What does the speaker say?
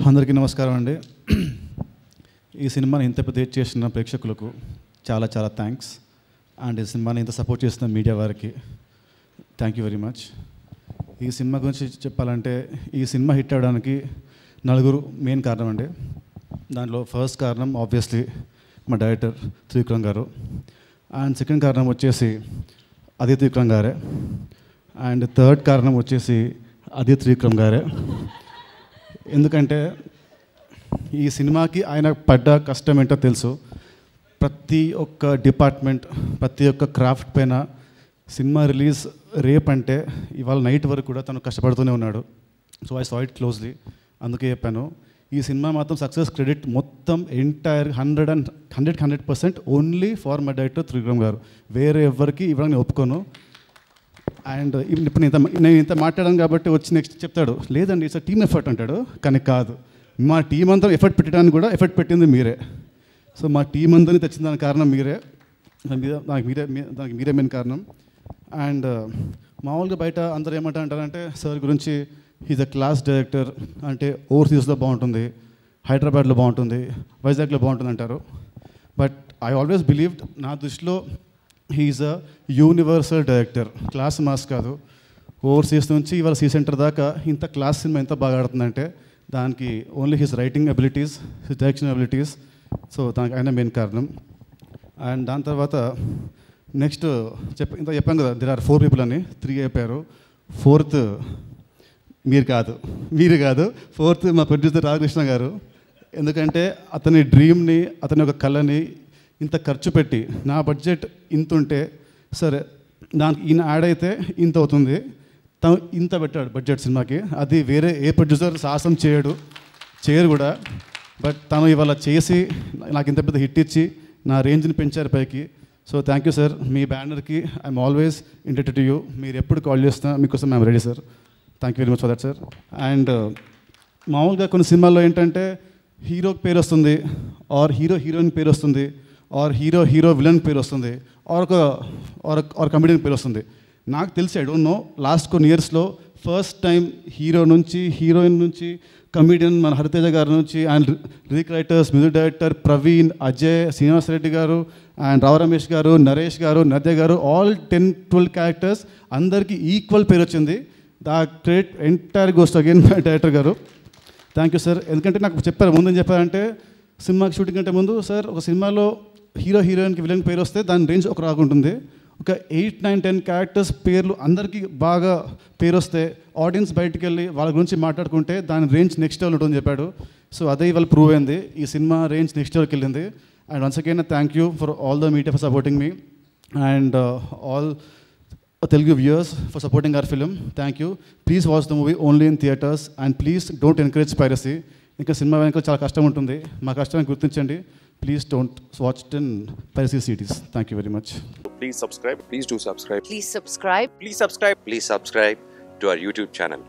అందరికీ నమస్కారం అండి. ఈ సినిమాని ఇంత పెద్ద చేసిన ప్రేక్షకులకు చాలా చాలా థ్యాంక్స్. అండ్ ఈ సినిమాని ఇంత సపోర్ట్ చేసిన మీడియా వారికి థ్యాంక్ యూ వెరీ మచ్. ఈ సినిమా గురించి చెప్పాలంటే ఈ సినిమా హిట్ అవ్వడానికి నలుగురు మెయిన్ కారణం అండి. దాంట్లో ఫస్ట్ కారణం ఆబ్వియస్లీ మా డైరెక్టర్ త్రివిక్రమ్ గారు. అండ్ సెకండ్ కారణం వచ్చేసి అదే త్రివిక్రమ్ గారే. అండ్ థర్డ్ కారణం వచ్చేసి అదే త్రివిక్రమ్ గారే. ఎందుకంటే ఈ సినిమాకి ఆయన పడ్డ కష్టం ఏంటో తెలుసు. ప్రతి ఒక్క డిపార్ట్మెంట్, ప్రతి ఒక్క క్రాఫ్ట్ పైన సినిమా రిలీజ్ రేపంటే ఇవాళ నైట్ వరకు కూడా తను కష్టపడుతూనే ఉన్నాడు. So I saw it closely. అందుకే చెప్పాను, ఈ సినిమా మాత్రం సక్సెస్ క్రెడిట్ మొత్తం entire 100% only for my director Trivikram గారు. వేరే ఎవరికి ఇవ్వడానికి ఒప్పుకోను. అండ్ ఇప్పుడు నేను ఇంత మాట్లాడాను కాబట్టి వచ్చి నెక్స్ట్ చెప్తాడు లేదండి ఇట్స్ టీమ్ ఎఫర్ట్ అంటాడు. కానీ కాదు, మా టీం అంతా ఎఫర్ట్ పెట్టడానికి కూడా ఎఫర్ట్ పెట్టింది మీరే. సో మా టీం అందరినీ తెచ్చిన దానికి కారణం మీరే. దానికి మీరే మెయిన్ కారణం. అండ్ మామూలుగా బయట అందరూ ఏమంటారంటే సార్ గురించి ఈజ్ అ క్లాస్ డైరెక్టర్, అంటే ఓవర్సీస్లో బాగుంటుంది, హైదరాబాద్లో బాగుంటుంది, వైజాగ్లో బాగుంటుంది అంటారు. బట్ ఐ ఆల్వేస్ బిలీవ్డ్, నా దృష్టిలో he's a universal director. Class mass కాదు. ఓవర్సీస్ నుంచి ఇవాళ సీ సెంటర్ దాకా ఇంత క్లాస్ సినిమా ఎంత బాగా ఆడుతుందంటే దానికి only his writing abilities, his direction abilities. So దానికి ఆయన మెయిన్ కారణం. అండ్ దాని తర్వాత నెక్స్ట్ ఇంత చెప్పాను కదా, దేర్ ఆర్ 4 people అని, 3 అయిపోయారు. ఫోర్త్ మీరు కాదు, ఫోర్త్ మా ప్రొడ్యూసర్ రామకృష్ణ గారు. ఎందుకంటే అతని డ్రీమ్ని, అతని ఒక కళని ఇంత ఖర్చు పెట్టి, నా బడ్జెట్ ఇంత ఉంటే సరే దానికి ఈయన యాడ్ అయితే ఇంత అవుతుంది, తను ఇంత పెట్టాడు బడ్జెట్ సినిమాకి. అది వేరే ఏ ప్రొడ్యూసర్ సాహసం చేయరు కూడా. బట్ తను ఇవాళ చేసి నాకు ఇంత పెద్ద హిట్ ఇచ్చి నా రేంజ్ని పెంచారు పైకి. So thank you sir. మీ బ్యానర్కి I'm always indebted to you. మీరు ఎప్పుడు కాల్ చేస్తున్నా మీకోసం I'm ready sir. Thank you very much for that sir. And మామూలుగా కొన్ని సినిమాల్లో ఏంటంటే హీరోకి పేరు వస్తుంది, ఆర్ హీరోయిన్ పేరు వస్తుంది, ఆర్ హీరో విలన్ పేరు వస్తుంది, ఆర్ కమెడియన్ పేరు వస్తుంది. నాకు తెలిసి ఐ డోంట్ నో, లాస్ట్ కొన్ని ఇయర్స్లో ఫస్ట్ టైం హీరో నుంచి, హీరోయిన్ నుంచి, కమెడియన్ మన హరితేజ గారి నుంచి, and lyric writers, music director Praveen, Ajay, Srinivas Reddy గారు, అండ్ రావు రమేష్ గారు, నరేష్ గారు, నద్య గారు, ఆల్ 10-12 క్యారెక్టర్స్ అందరికీ ఈక్వల్ పేరు వచ్చింది. The credit entire goes again my director గారు. Thank you sir. ఎందుకంటే నాకు చెప్పారు, ముందు చెప్పారంటే సినిమాకి షూటింగ్ కంటే ముందు, సార్ ఒక సినిమాలో హీరోయిన్కి విలన్ పేరు వస్తే దాని రేంజ్ ఒక రాకుంటుంది, ఒక 8, 9, 10 క్యారెక్టర్స్ పేర్లు అందరికీ బాగా పేరు వస్తే ఆడియన్స్ బయటికి వెళ్ళి వాళ్ళ గురించి మాట్లాడుకుంటే దాని రేంజ్ నెక్స్ట్ లెవెల్ ఉంటుందని చెప్పాడు. సో అదే ఇవాళ ప్రూవ్ అయింది. ఈ సినిమా రేంజ్ నెక్స్ట్ లెవెల్కి వెళ్ళింది. And once again thank you for all the media for supporting me, and all Telugu viewers for supporting our film. Thank you. Please watch the movie only in theatres, and please don't encourage piracy. ఇంకా cinema వెనక చాలా కష్టం ఉంటుంది, మా కష్టాన్ని గుర్తించండి. Please don't watch it in piracy CDs. Thank you very much. Please subscribe. Please do subscribe. Please subscribe. Please subscribe. Please subscribe to our YouTube channel.